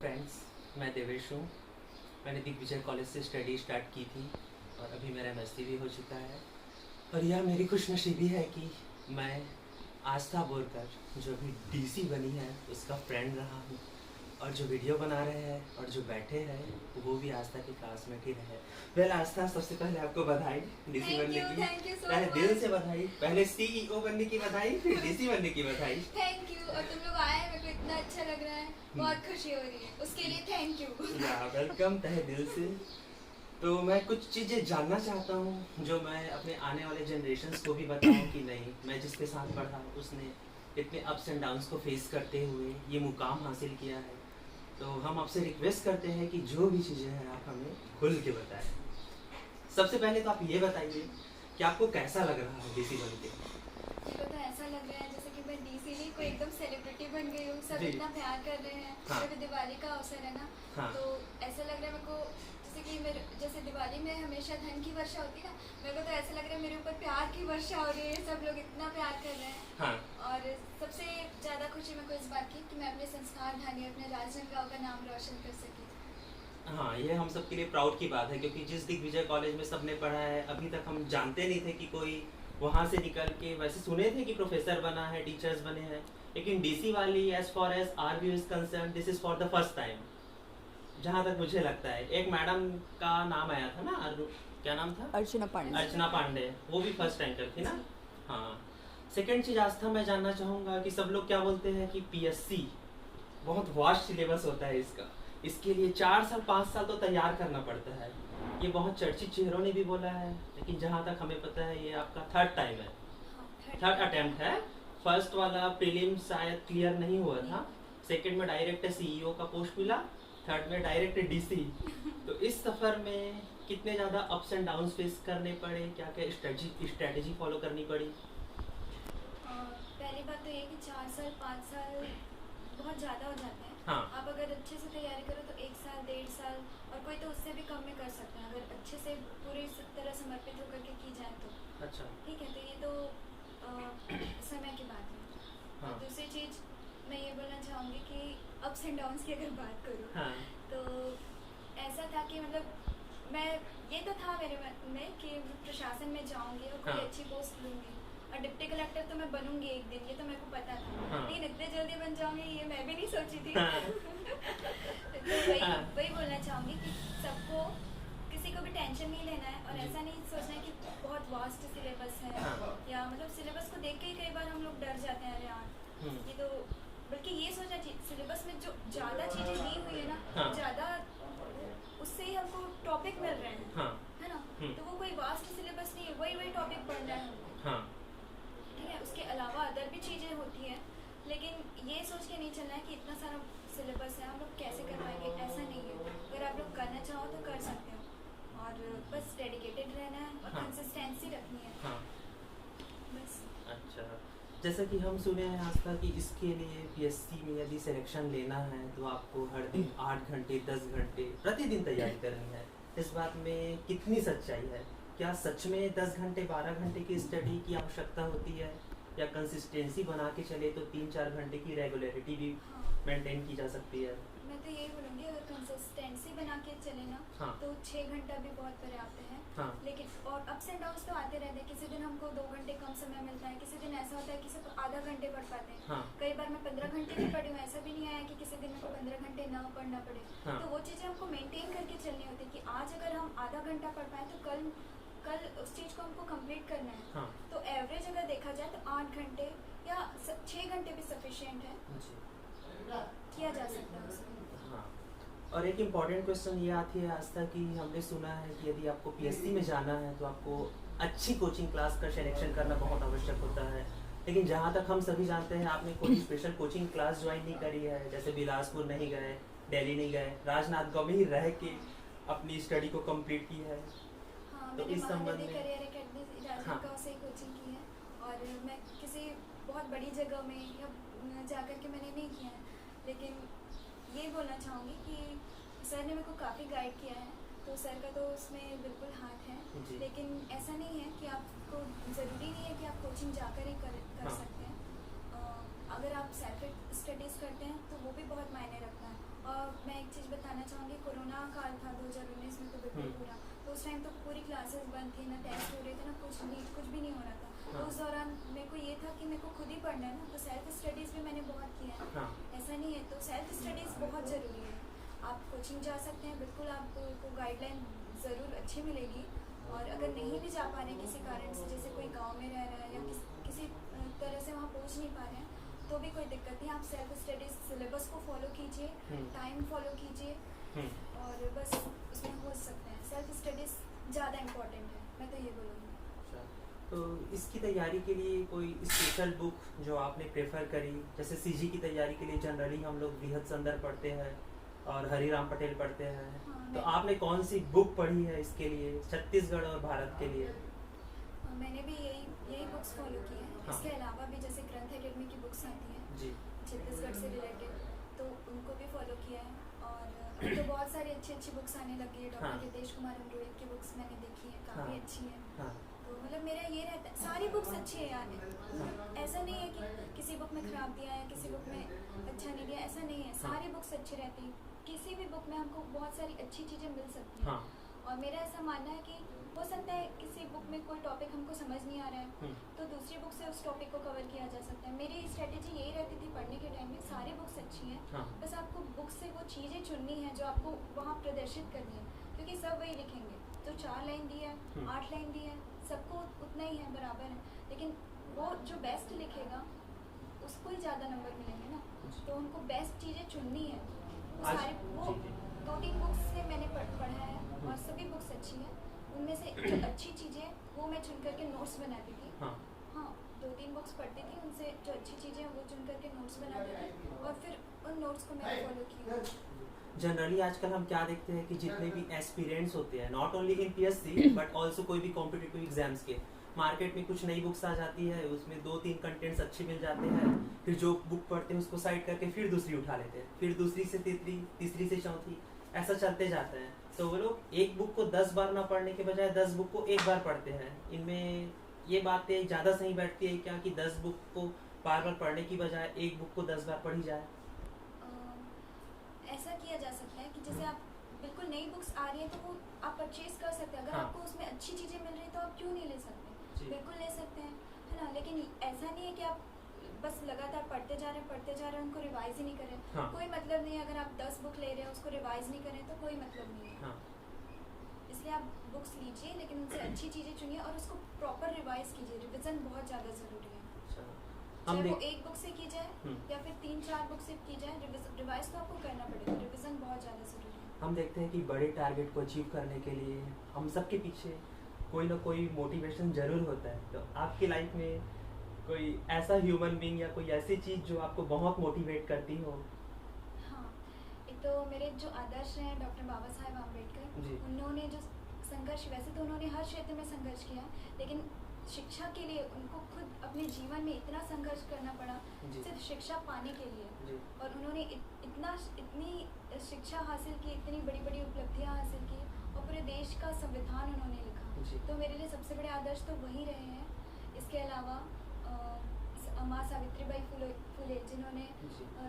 Friends, मैं देवेश हूँ। मैंने दिग्विजय कॉलेज से स्टडी स्टार्ट की थी और अभी मेरा एमएससी भी हो चुका है। और यह मेरी खुशनसीबी है कि मैं आस्था बोरकर जो अभी डीसी बनी है उसका फ्रेंड रहा हूँ। और जो वीडियो बना रहे हैं और जो बैठे हैं वो भी आस्था के क्लासमेट ही रहे। पहले आस्था, सबसे पहले आपको बधाई डीसी बनने की। थैंक यू सो पहले मच। दिल से बधाई, पहले सीईओ बनने की बधाई, फिर डीसी बनने की बधाई। Thank you. और तुम लोग आए, मेरे को इतना अच्छा लग रहा है, बहुत खुशी हो रही है, उसके लिए थैंक यू। या वेलकम तहे दिल से। तो मैं कुछ चीज़ें जानना चाहता हूँ जो मैं अपने आने वाले जनरेशन्स को भी बताऊँ कि नहीं, मैं जिसके साथ पढ़ा उसने इतने अप्स एंड डाउन्स को फेस करते हुए ये मुकाम हासिल किया है। तो हम आपसे रिक्वेस्ट करते हैं कि जो भी चीज़ें हैं आप हमें खुल के बताएं। सबसे पहले तो आप ये बताइए कि आपको कैसा लग रहा है डीसी बन के? मेरे को तो ऐसा लग रहा है जैसे कि मैं डीसी नहीं, कोई एकदम सेलिब्रिटी बन गई हूँ। सब जी। इतना प्यार कर रहे हैं। हाँ। अभी दिवाली का अवसर है ना, हाँ। तो ऐसा लग रहा है मेरे को जैसे कि मेरे जैसे दिवाली में हमेशा धन की वर्षा होती है ना, मेरे को तो ऐसा लग रहा है मेरे ऊपर प्यार की वर्षा हो रही है। सब लोग इतना प्यार कर रहे हैं। हाँ। और सबसे ज़्यादा खुशी मेरे को इस बात की कि मैं अपने संस्कार धानी अपने राजनांदगांव का नाम रोशन कर सकी। हाँ, ये हम सब के लिए प्राउड की बात है क्योंकि जिस दिग्विजय कॉलेज में सबने पढ़ा है अभी तक हम जानते नहीं थे कि कोई वहाँ से निकल के, वैसे सुने थे कि प्रोफेसर बना है, टीचर्स बने हैं, लेकिन डीसी वाली as far as our view is concern this is for the first time, जहाँ तक मुझे लगता है। एक मैडम का नाम आया था ना, क्या नाम था? अर्चना पांडे। अर्चना पांडे, वो भी फर्स्ट रैंकर थी ना। हाँ। सेकंड चीज आस्था, मैं जानना चाहूँगा कि सब लोग क्या बोलते हैं कि पीएससी बहुत वास्ट सिलेबस होता है इसका, इसके लिए 4 साल 5 साल तो तैयार करना पड़ता है। ये बहुत चर्चित चेहरों ने भी बोला है, लेकिन जहाँ तक हमें पता है ये आपका थर्ड टाइम है, थर्ड अटेम्प्ट है। फर्स्ट वाला प्रीलिम शायद क्लियर नहीं हुआ था, सेकंड में डायरेक्ट सीईओ का पोस्ट मिला, थर्ड में डायरेक्ट डीसी। तो इस सफ़र में कितने ज़्यादा अप्स एंड डाउन्स फेस करने पड़े, क्या क्या स्ट्रेटेजी फॉलो करनी पड़ी? पहली बात तो ये कि 4 साल 5 साल बहुत ज़्यादा हो जाते हैं। हाँ। आप अगर अच्छे से तैयारी करो तो 1 साल 1.5 साल, और कोई तो उससे भी कम में कर सकता है अगर अच्छे से पूरी तरह समर्पित होकर के की जाए तो। अच्छा। ठीक है, तो ये तो समय की बात है। हाँ। और दूसरी चीज़ मैं ये बोलना चाहूँगी कि अप्स एंड डाउन्स की अगर बात करूँ, हाँ। तो ऐसा था कि मतलब मैं, ये तो था मेरे मन में कि प्रशासन में जाऊँगी और कोई हाँ। अच्छी पोस्ट लूँगी और डिप्टी कलेक्टर तो मैं बनूंगी एक दिन, ये तो मेरे को पता था। हाँ। लेकिन इतने जल्दी बन जाऊंगी ये मैं भी नहीं सोची थी। हाँ। तो वही हाँ। वही बोलना चाहूँगी कि सबको, किसी को भी टेंशन नहीं लेना है और जी। ऐसा नहीं सोचना है कि बहुत वास्ट सिलेबस है। हाँ। या मतलब सिलेबस को देख के ही कई बार हम लोग डर जाते हैं, अरे यार ये तो, बल्कि ये सोचना चाहिए सिलेबस में जो ज़्यादा चीज़ें दी हुई है ना, हाँ। ज़्यादा उससे ही हमको टॉपिक मिल रहे हैं। हाँ। है ना, तो वो कोई वास्ट सिलेबस नहीं है, वही वही टॉपिक पढ़ रहे हैं हमको। हाँ। ठीक है, उसके अलावा अदर भी चीज़ें होती हैं, लेकिन ये सोच के नहीं चलना है कि इतना सारा सिलेबस है हम लोग कैसे कर पाएंगे, ऐसा नहीं है। अगर आप लोग करना चाहो तो कर सकते हो, और बस डेडिकेटेड रहना है और हाँ। कंसिस्टेंसी रखनी है। हाँ। बस। अच्छा, जैसा कि हम सुने हैं आस्था कि इसके लिए पीएससी में यदि सिलेक्शन लेना है तो आपको हर दिन 8 घंटे 10 घंटे प्रतिदिन तैयारी करनी है। इस बात में कितनी सच्चाई है? क्या सच में 10 घंटे 12 घंटे की स्टडी की आवश्यकता होती है, या कंसिस्टेंसी बना के चले तो 3-4 घंटे की रेगुलरिटी भी हाँ, मेंटेन की जा सकती है? मैं तो यही बोलूँगी अगर कंसिस्टेंसी बना के चले ना, हाँ। तो 6 घंटा भी बहुत पर्याप्त है। हाँ। लेकिन और अप्स एंड डाउन्स तो आते रहते हैं, किसी दिन हमको 2 घंटे कम समय मिलता है, किसी दिन ऐसा होता है कि सिर्फ आधा घंटे पढ़ पाते हैं। हाँ। कई बार मैं 15 घंटे भी पढ़ी हूँ, ऐसा भी नहीं आया कि किसी दिन मेरे को 15 घंटे ना पढ़ना पड़े। हाँ। तो वो चीज़ें हमको मेंटेन करके चलनी होती है कि आज अगर हम आधा घंटा पढ़ पाए तो कल उस चीज़ को हमको कंप्लीट करना है। हाँ। तो एवरेज अगर देखा जाए तो 8 घंटे या 6 घंटे भी सफिशिएंट है, जी। किया जा सकता है उसमें। हाँ। और एक इम्पॉर्टेंट क्वेश्चन ये आती है आस्था कि हमने सुना है कि यदि आपको पीएससी में जाना है तो आपको अच्छी कोचिंग क्लास का सिलेक्शन करना बहुत आवश्यक होता है, लेकिन जहाँ तक हम सभी जानते हैं आपने कोई स्पेशल कोचिंग क्लास ज्वाइन नहीं करी है, जैसे बिलासपुर नहीं गए, दिल्ली नहीं गए, राजनांदगांव में ही रह के अपनी स्टडी को कंप्लीट की है। हाँ, तो मैंने इस संबंध महानदी में करियर एकेडमी राजनांदगांव से ही कोचिंग की है, और मैं किसी बहुत बड़ी जगह में या जाकर के मैंने नहीं किया है, लेकिन ये बोलना चाहूँगी कि सर ने मेरे को काफ़ी गाइड किया है, तो सर का तो उसमें बिल्कुल हाथ है। जी। लेकिन ऐसा नहीं है कि आपको ज़रूरी नहीं है कि आप कोचिंग जाकर ही कर हाँ। सकते हैं। अगर आप सेल्फ स्टडीज़ करते हैं तो वो भी बहुत मायने रखता है। और मैं काल था 2019 में, तो बिल्कुल पूरा, तो उस टाइम तो पूरी क्लासेस बंद थी, ना टेस्ट हो रहे थे, ना कुछ भी नहीं हो रहा था। तो उस दौरान मेरे को ये था कि मेरे को खुद ही पढ़ना है ना, तो सेल्फ स्टडीज़ भी मैंने बहुत किया है। ऐसा नहीं है, तो सेल्फ स्टडीज़ बहुत ज़रूरी है। आप कोचिंग जा सकते हैं, बिल्कुल आपको गाइडलाइन ज़रूर अच्छी मिलेगी। और अगर नहीं भी जा पा रहे हैं किसी कारण से, जैसे कोई गांव में रह रहा है या किसी तरह से वहाँ पहुँच नहीं पा रहे हैं, तो भी कोई दिक्कत नहीं, आप सेल्फ स्टडीज़ सिलेबस को फॉलो कीजिए, टाइम फॉलो कीजिए, और बस उसमें हो सकते हैं। सेल्फ स्टडीज़ ज़्यादा इम्पोर्टेंट है, मैं तो ये बोलूँगी। अच्छा, तो इसकी तैयारी के लिए कोई स्पेशल बुक जो आपने प्रेफर करी? जैसे सीजी की तैयारी के लिए जनरली हम लोग बृहद संदर पढ़ते हैं और हरिराम पटेल पढ़ते हैं। तो आपने कौन सी बुक पढ़ी है इसके लिए, छत्तीसगढ़ और भारत के लिए? मैंने भी यही बुक्स फॉलो की हैं। इसके अलावा भी जैसे ग्रंथ एकेडमी की बुक्स आती हैं जी, छत्तीसगढ़ से रिलेटेड, तो उनको भी फॉलो किया है। और अभी तो बहुत सारी अच्छी बुक्स आने लगी है। डॉक्टर रितेश कुमार अमरोही की बुक्स मैंने देखी है, काफ़ी अच्छी है। तो मतलब मेरा ये रहता है, सारी बुक्स अच्छी है यार, ऐसा नहीं है कि किसी बुक में खराब दिया है, किसी बुक में अच्छा नहीं दिया, ऐसा नहीं है। सारी बुक्स अच्छी रहती है, किसी भी बुक में हमको बहुत सारी अच्छी चीज़ें मिल सकती हैं। और मेरा ऐसा मानना है कि हो सकता है किसी बुक में कोई टॉपिक हमको समझ नहीं आ रहा है, तो दूसरी बुक से उस टॉपिक को कवर किया जा सकता है। मेरी स्ट्रेटेजी यही रहती थी पढ़ने के टाइम में, सारी बुक्स अच्छी हैं, बस आपको बुक से वो चीज़ें चुननी है जो आपको वहाँ प्रदर्शित करनी है, क्योंकि सब वही लिखेंगे। तो 4 लाइन दी है, 8 लाइन दी है, सबको उतना ही है, बराबर है, लेकिन वो जो बेस्ट लिखेगा उसको ही ज़्यादा नंबर मिलेंगे ना। तो उनको बेस्ट चीज़ें चुननी है। वो सारी वो 2-3 बुक्स से मैंने पढ़ा है और सभी बुक्स अच्छी हैं। उनमें से जो अच्छी चीज़ें वो मैं चुन करके नोट्स बनाती थी। हाँ, 2-3 बुक्स पढ़ती थी, उनसे जो अच्छी चीज़ें हैं वो चुन करके नोट्स बनाती थी, और फिर उन नोट्स को मैंने फॉलो किया। जनरली आजकल हम क्या देखते हैं कि जितने भी एस्पिरेंट्स होते हैं, not only in PSC but also कोई भी कॉम्पिटिटिव एग्जाम्स के, मार्केट में कुछ नई बुक्स आ जाती है, उसमें 2-3 कंटेंट्स अच्छे मिल जाते हैं, फिर जो बुक पढ़ते हैं उसको साइड करके फिर दूसरी उठा लेते हैं, फिर दूसरी से तीसरी से चौथी, ऐसा चलते जाता है। तो वो लोग एक बुक को 10 बार ना पढ़ने के बजाय 10 बुक को एक बार पढ़ते हैं। इनमें ये बातें ज़्यादा सही बैठती है क्या कि 10 बुक को बार बार पढ़ने की बजाय एक बुक को 10 बार पढ़ी जाए? ऐसा किया जा सकता है कि जैसे आप बिल्कुल नई बुक्स आ रही है तो वो आप परचेज कर सकते हैं। अगर आपको उसमें अच्छी चीज़ें मिल रही है तो आप क्यों नहीं ले सकते? बिल्कुल ले सकते हैं, है ना। लेकिन ऐसा नहीं है कि आप बस लगातार पढ़ते जा रहे हैं, उनको रिवाइज ही नहीं करें। कोई मतलब नहीं है। अगर आप 10 बुक ले रहे हैं उसको रिवाइज नहीं करें तो कोई मतलब नहीं है। इसलिए आप बुक्स लीजिए, लेकिन उनसे अच्छी चीज़ें चुनिए और उसको प्रॉपर रिवाइज कीजिए। रिविज़न बहुत ज़्यादा ज़रूरी है। चाहे वो एक बुक से की जाए या फिर 3-4 बुक से की जाए, रिवाइज तो आपको करना पड़ेगा। रिविज़न बहुत ज़्यादा ज़रूरी है। हम देखते हैं कि बड़े टारगेट को अचीव करने के लिए हम सबके पीछे कोई ना कोई मोटिवेशन ज़रूर होता है। तो आपकी लाइफ में कोई ऐसा ह्यूमन बीइंग या कोई ऐसी चीज़ जो आपको बहुत मोटिवेट करती हो? हाँ, एक तो मेरे जो आदर्श हैं डॉक्टर बाबा साहेब आम्बेडकर, उन्होंने जो संघर्ष, वैसे तो उन्होंने हर क्षेत्र में संघर्ष किया, लेकिन शिक्षा के लिए उनको खुद अपने जीवन में इतना संघर्ष करना पड़ा सिर्फ शिक्षा पाने के लिए। और उन्होंने इतनी शिक्षा हासिल की, इतनी बड़ी बड़ी उपलब्धियाँ हासिल की, और पूरे देश का संविधान उन्होंने लिखा। तो मेरे लिए सबसे बड़े आदर्श तो वही रहे हैं। इसके अलावा माँ सावित्रीबाई फुले जिन्होंने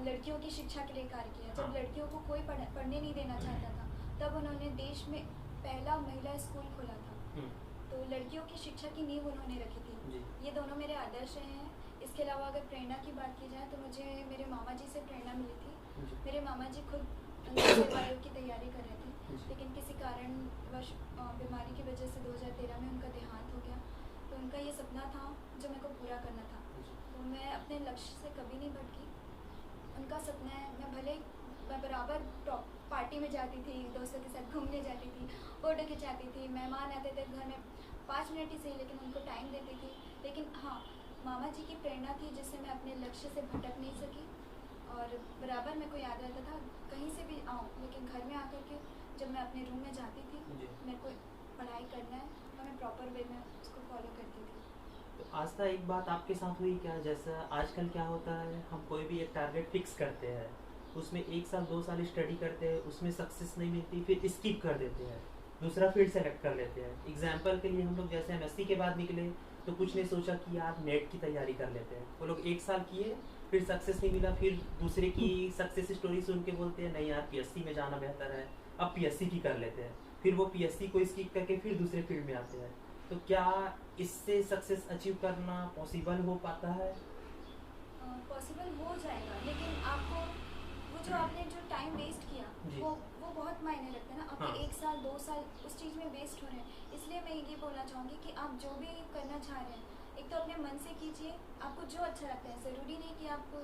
लड़कियों की शिक्षा के लिए कार्य किया। जब लड़कियों को कोई पढ़ने नहीं देना चाहता था, तब उन्होंने देश में पहला महिला स्कूल खोला था। तो लड़कियों की शिक्षा की नींव उन्होंने रखी थी। ये दोनों मेरे आदर्श रहे हैं। इसके अलावा अगर प्रेरणा की बात की जाए तो मुझे मेरे मामा जी से प्रेरणा मिली थी। मेरे मामा जी खुद आयोग की तैयारी कर रहे थे, लेकिन किसी कारणवश बीमारी की वजह से 2013 में उनका देहांत हो गया। तो उनका ये सपना था जो मेरे को पूरा करना था। तो मैं अपने लक्ष्य से कभी नहीं भटकी। उनका सपना है, मैं बराबर पार्टी में जाती थी, दोस्तों के साथ घूमने जाती थी, फोटो खिंचाती थी, मेहमान आते थे घर में 5 मिनट ही सही, लेकिन उनको टाइम देती थी। लेकिन हाँ, मामा जी की प्रेरणा थी जिससे मैं अपने लक्ष्य से भटक नहीं सकी, और बराबर मेरे को याद रहता था कहीं से भी आऊँ, लेकिन घर में आकर के जब मैं अपने रूम में जाती थी, मेरे को पढ़ाई करना है और मैं प्रॉपर वे में उसको फॉलो करती थी। तो आस्था, एक बात आपके साथ हुई क्या? जैसा आजकल क्या होता है, हम कोई भी एक टारगेट फिक्स करते हैं, उसमें 1 साल 2 साल स्टडी करते हैं, उसमें सक्सेस नहीं मिलती, फिर स्किप कर देते हैं, दूसरा फील्ड सेलेक्ट कर लेते हैं। एग्जाम्पल के लिए हम लोग जैसे MSc के बाद निकले तो कुछ नहीं सोचा कि यार नेट की तैयारी कर लेते हैं। वो लोग 1 साल किए, फिर सक्सेस नहीं मिला, फिर दूसरे की सक्सेस स्टोरी सुन के बोलते हैं नहीं यार पीएससी में जाना बेहतर है, अब पीएससी की कर लेते हैं, फिर वो पीएससी को स्किप करके फिर दूसरे फील्ड में आते हैं। तो क्या इससे सक्सेस अचीव करना पॉसिबल हो पाता है? पॉसिबल हो जाएगा, लेकिन आपको वो जो आपने जो टाइम वेस्ट किया जी। वो बहुत मायने रखता है ना। आपके हाँ। 1 साल 2 साल उस चीज़ में वेस्ट हो रहे हैं। इसलिए मैं ये बोलना चाहूँगी कि आप जो भी करना चाह रहे हैं, एक तो अपने मन से कीजिए, आपको जो अच्छा लगता है। ज़रूरी नहीं कि आप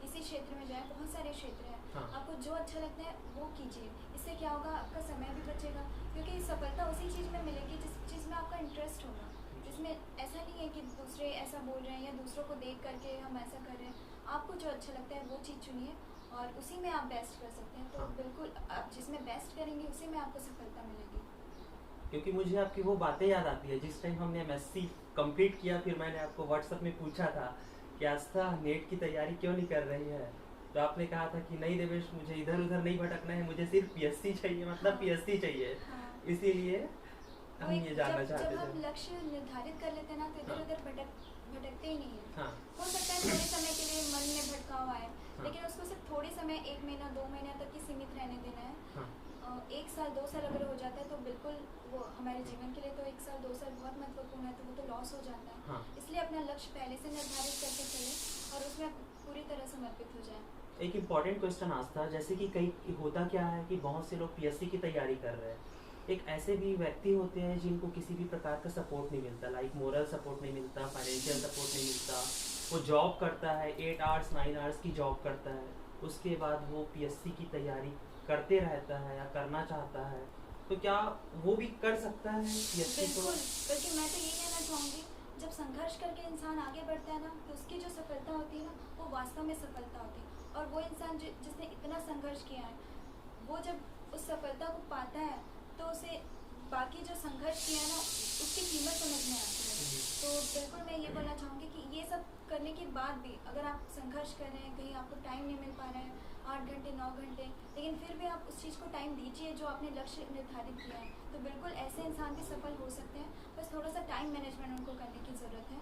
इसी क्षेत्र में जाएं, बहुत सारे क्षेत्र हैं। हाँ। आपको जो अच्छा लगता है वो कीजिए। इससे क्या होगा, आपका समय भी बचेगा, क्योंकि सफलता उसी चीज़ में मिलेगी जिस चीज़ में आपका इंटरेस्ट होगा। जिसमें ऐसा नहीं है कि दूसरे ऐसा बोल रहे हैं या दूसरों को देख करके हम ऐसा कर रहे हैं। आपको जो अच्छा लगता है वो चीज़ चुनिए और उसी में आप बेस्ट कर सकते हैं। तो हाँ। बिल्कुल आप जिसमें बेस्ट करेंगे उसी में आपको सफलता मिलेगी। क्योंकि मुझे आपकी वो बातें याद आती है जिस टाइम हमने एमएससी कंप्लीट किया, फिर मैंने आपको व्हाट्सएप में पूछा था कि आस्था नेट की तैयारी क्यों नहीं कर रही है, तो आपने कहा था कि नहीं देवेश मुझे इधर उधर नहीं भटकना है, मुझे सिर्फ पीएससी चाहिए, मतलब हाँ। पीएससी चाहिए। हाँ। इसीलिए वो हम एक ये जानना जब चाहते हम थे। लक्ष्य निर्धारित कर लेते हैं ना, तो इधर हाँ। उधर भटकते ही नहीं है। हाँ। हो सकता है थोड़े समय के लिए मन में भटकाव आए, हाँ। लेकिन उसको सिर्फ थोड़े समय, 1 महीना 2 महीने तक ही सीमित रहने देना है। हाँ। 1 साल 2 साल अगर हो जाता है तो बिल्कुल वो हमारे जीवन के लिए तो 1 साल 2 साल बहुत महत्वपूर्ण है, तो वो तो लॉस हो जाता है। हाँ। इसलिए अपना लक्ष्य पहले से निर्धारित करके चले और उसमें पूरी तरह समर्पित हो जाए। एक इम्पॉर्टेंट क्वेश्चन आस्था, जैसे कि कई होता क्या है कि बहुत से लोग पीएससी की तैयारी कर रहे हैं, एक ऐसे भी व्यक्ति होते हैं जिनको किसी भी प्रकार का सपोर्ट नहीं मिलता, लाइक मोरल सपोर्ट नहीं मिलता, फाइनेंशियल सपोर्ट नहीं मिलता। वो जॉब करता है, 8 आवर्स 9 आवर्स की जॉब करता है, उसके बाद वो पीएससी की तैयारी करते रहता है या करना चाहता है, तो क्या वो भी कर सकता है पीएससी को? बिल्कुल, बल्कि मैं तो ये कहना चाहूँगी, जब संघर्ष करके इंसान आगे बढ़ता है ना, तो उसकी जो सफलता होती है ना, वो वास्तव में सफलता होती है। और वो इंसान जिसने इतना संघर्ष किया है, वो जब उस सफलता को पाता है, तो उसे बाकी जो संघर्ष किया है ना, उसकी कीमत समझ में आती है। तो बिल्कुल मैं ये बोलना चाहूँगी कि ये सब करने के बाद भी अगर आप संघर्ष कर रहे हैं, कहीं आपको टाइम नहीं मिल पा रहा है, 8 घंटे 9 घंटे, लेकिन फिर भी आप उस चीज़ को टाइम दीजिए जो आपने लक्ष्य निर्धारित किया है, तो बिल्कुल ऐसे इंसान भी सफल हो सकते हैं। बस थोड़ा सा टाइम मैनेजमेंट उनको करने की ज़रूरत है।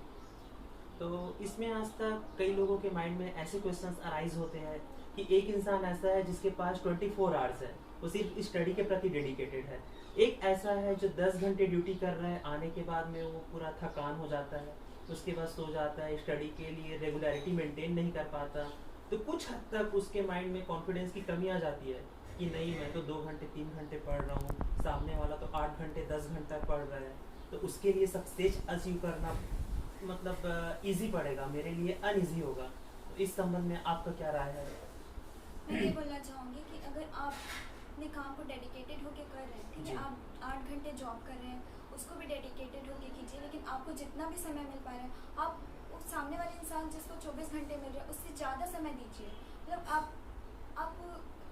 तो इसमें आज तक कई लोगों के माइंड में ऐसे क्वेश्चंस अराइज होते हैं कि एक इंसान ऐसा है जिसके पास 24 आवर्स है, वो सिर्फ स्टडी के प्रति डेडिकेटेड है, एक ऐसा है जो 10 घंटे ड्यूटी कर रहा है, आने के बाद में वो पूरा थकान हो जाता है, उसके बाद सो जाता है, स्टडी के लिए रेगुलरिटी मेंटेन नहीं कर पाता, तो कुछ हद तक उसके माइंड में कॉन्फिडेंस की कमी आ जाती है कि नहीं मैं तो 2 घंटे 3 घंटे पढ़ रहा हूँ, सामने वाला तो 8 घंटे 10 घंटा पढ़ रहा है, तो उसके लिए सक्सेस अचीव करना मतलब इजी पड़ेगा, मेरे लिए अनइजी होगा। तो इस संबंध में आपका क्या राय है? मैं ये बोलना चाहूँगी कि अगर आप अपने काम को डेडिकेटेड होके कर रहे हैं, ठीक है, जी। आप 8 घंटे जॉब कर रहे हैं, उसको भी डेडिकेटेड होके कीजिए, लेकिन आपको जितना भी समय मिल पा रहा है, आप उस सामने वाले इंसान जिसको 24 घंटे मिल रहे हैं उससे ज़्यादा समय दीजिए। मतलब आप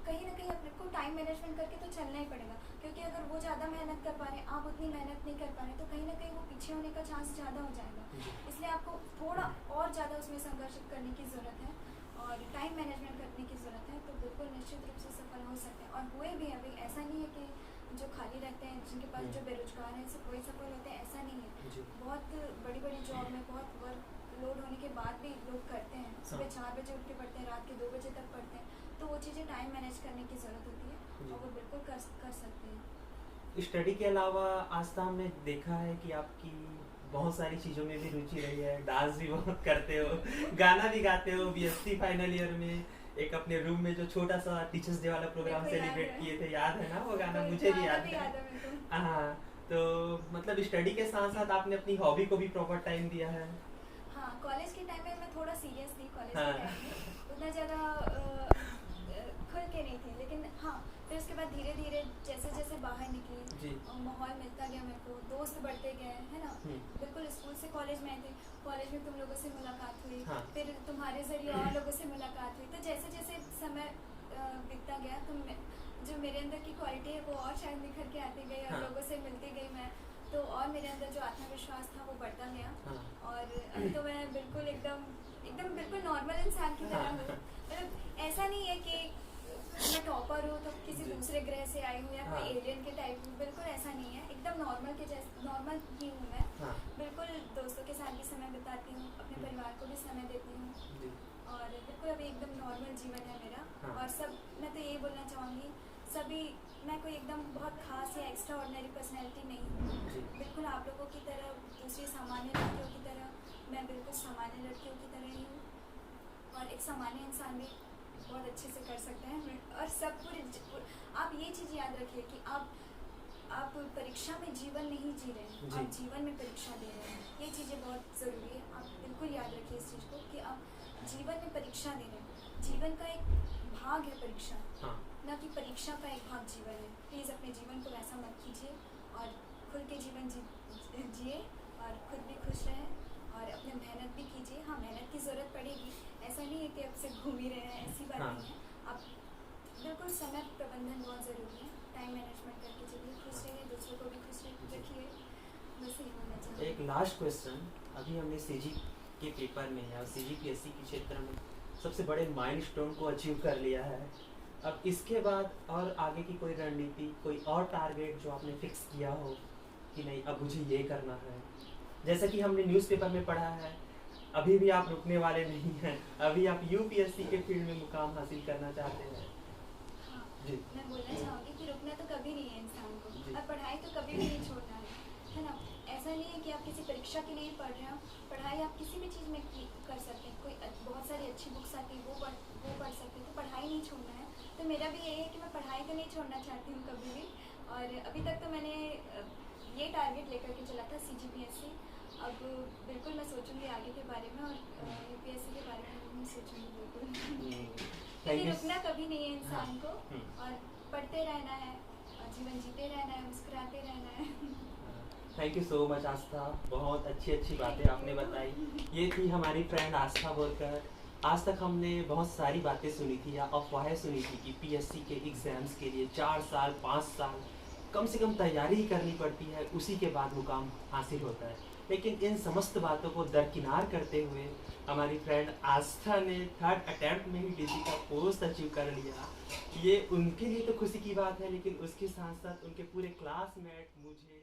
कहीं ना कहीं अपने को टाइम मैनेजमेंट करके तो चलना ही पड़ेगा, क्योंकि अगर वो ज़्यादा मेहनत कर पा रहे हैं, आप उतनी मेहनत नहीं कर पा रहे, तो कहीं ना कहीं वो पीछे होने का चांस ज़्यादा हो जाएगा। इसलिए आपको थोड़ा और ज़्यादा उसमें संघर्ष करने की ज़रूरत है और टाइम मैनेजमेंट करने की ज़रूरत है, तो बिल्कुल निश्चित रूप से सफल हो सकते हैं। और हुए भी अभी ऐसा नहीं है कि जो खाली रहते हैं, जिनके पास जो बेरोजगार हैं, सब वही सफल होते हैं, ऐसा नहीं है। जी। बहुत बड़ी बड़ी जॉब में बहुत वर्क लोड होने के बाद भी लोग करते हैं, सुबह 4 बजे उठ के पढ़ते हैं, रात के 2 बजे तक पढ़ते हैं, तो वो चीज़ें टाइम मैनेज करने की ज़रूरत होती है और वो बिल्कुल कर सकते हैं। स्टडी के अलावा आस्था हमने देखा है कि आपकी बहुत सारी चीज़ों में भी रुचि रही है, डांस भी बहुत करते हो, गाना भी गाते हो, बीएससी फाइनल ईयर में एक अपने रूम में जो छोटा सा टीचर्स डे वाला प्रोग्राम मेरे को याद सेलिब्रेट है। किए थे, याद है ना वो गाना? बिल्कुल, मुझे भी गाना याद भी है। याद है मेरे को। हाँ, तो मतलब स्टडी के साथ साथ आपने अपनी हॉबी को भी प्रॉपर टाइम दिया है। हाँ, कॉलेज के टाइम में मैं थोड़ा सीरियस थी, कॉलेज हाँ। के टाइम में उतना ज़्यादा खुल के नहीं थी, लेकिन हाँ फिर उसके बाद धीरे धीरे जैसे जैसे बाहर निकली, जी। माहौल मिलता गया मेरे को, दोस्त बढ़ते गए, है ना। बिल्कुल स्कूल से कॉलेज में आए थे, कॉलेज में तुम लोगों से मुलाकात हुई, हाँ। फिर तुम्हारे जरिए और लोगों से मुलाकात हुई, तो जैसे जैसे समय बीतता गया तो जो मेरे अंदर की क्वालिटी है वो और शायद निखर के आती गई और हाँ। लोगों से मिलती गई मैं, तो और मेरे अंदर जो आत्मविश्वास था वो बढ़ता गया। हाँ। और अब तो मैं बिल्कुल एकदम बिल्कुल नॉर्मल इंसान की तरह हूँ। मतलब ऐसा नहीं है कि मैं टॉपर हूँ तो किसी दूसरे ग्रह से आई हूँ या हाँ। कोई एलियन के टाइप हूँ, बिल्कुल ऐसा नहीं है, एकदम नॉर्मल के जैसे नॉर्मल ही हूँ मैं। हाँ। बिल्कुल दोस्तों के साथ भी समय बिताती हूँ, अपने परिवार को भी समय देती हूँ जी। और बिल्कुल अभी एकदम नॉर्मल जीवन है मेरा। हाँ। और सब, मैं तो ये बोलना चाहूँगी सभी, मैं कोई एकदम बहुत खास या एक्स्ट्रा ऑर्डिनरी पर्सनैलिटी नहीं हूँ। जी। बिल्कुल आप लोगों की तरह, दूसरी सामान्य लड़कियों की तरह मैं बिल्कुल सामान्य लड़कियों की तरह ही हूँ। और एक सामान्य इंसान भी बहुत अच्छे से कर सकते हैं। और सब आप ये चीज़ याद रखिए कि आप परीक्षा में जीवन नहीं जी रहे हैं, जी। आप जीवन में परीक्षा दे रहे हैं। ये चीज़ें बहुत ज़रूरी है, आप बिल्कुल याद रखिए इस चीज़ को कि आप जीवन में परीक्षा दे रहे हैं। जीवन का एक भाग है परीक्षा, हाँ। ना कि परीक्षा का एक भाग जीवन है। प्लीज़ अपने जीवन को वैसा मत कीजिए और खुल के जीवन जिए और खुद भी खुश रहें और अपने मेहनत भी कीजिए। हाँ, मेहनत की ज़रूरत पड़ेगी, ऐसा नहीं है कि अब से घूम ही रहे हैं, ऐसी बात हाँ। नहीं है। आप बिल्कुल समय प्रबंधन बहुत ज़रूरी है, टाइम मैनेजमेंट करके चलिए, खुश रहिए, दूसरों को भी खुश रखिए। बस यही बोलना चाहूँगी। एक लास्ट क्वेश्चन, अभी हमने सीजी के पेपर में या सीजीपीएससी के क्षेत्र में सबसे बड़े माइलस्टोन को अचीव कर लिया है। अब इसके बाद और आगे की कोई रणनीति, कोई और टारगेट जो आपने फिक्स किया हो कि नहीं अब मुझे ये करना है? जैसा कि हमने न्यूज़पेपर में पढ़ा है, अभी भी आप रुकने वाले नहीं हैं, अभी आप यूपीएससी के फील्ड में मुकाम हासिल करना चाहते हैं। हाँ, जी। मैं बोलना चाहूँगी कि रुकना तो कभी नहीं है इंसान को, जी। और पढ़ाई तो कभी भी नहीं छोड़ना है ना। ऐसा नहीं है कि आप किसी परीक्षा के लिए पढ़ रहे हो, पढ़ाई आप किसी भी चीज़ में कर सकते हैं। कोई बहुत सारी अच्छी बुक्स आती है, वो पढ़ सकते हैं, तो पढ़ाई नहीं छोड़ना है। तो मेरा भी यही है कि मैं पढ़ाई तो नहीं छोड़ना चाहती हूँ कभी भी। और अभी तक तो मैंने ये टारगेट लेकर के चला था सीजीपीएससी। अब बिल्कुल मैं सोचूंगी आगे के बारे में, और यूपीएससी के बारे में भी सोचूंगी बिल्कुल। क्योंकि रुकना कभी नहीं है इंसान को, और पढ़ते रहना है और जीवन जीते रहना है, मुस्कुराते रहना है। थैंक यू सो मच आस्था, बहुत अच्छी अच्छी बातें आपने बताई। ये थी हमारी फ्रेंड आस्था बोरकर। आज तक हमने बहुत सारी बातें सुनी थी या अफवाहें सुनी थी कि पीएससी के एग्ज़ाम्स के लिए 4 साल 5 साल कम से कम तैयारी ही करनी पड़ती है, उसी के बाद मुकाम हासिल होता है। लेकिन इन समस्त बातों को दरकिनार करते हुए हमारी फ्रेंड आस्था ने 3rd अटैम्प्ट में ही डीसी का पोस्ट अचीव कर लिया। ये उनके लिए तो खुशी की बात है, लेकिन उसके साथ साथ उनके पूरे क्लासमेट, मुझे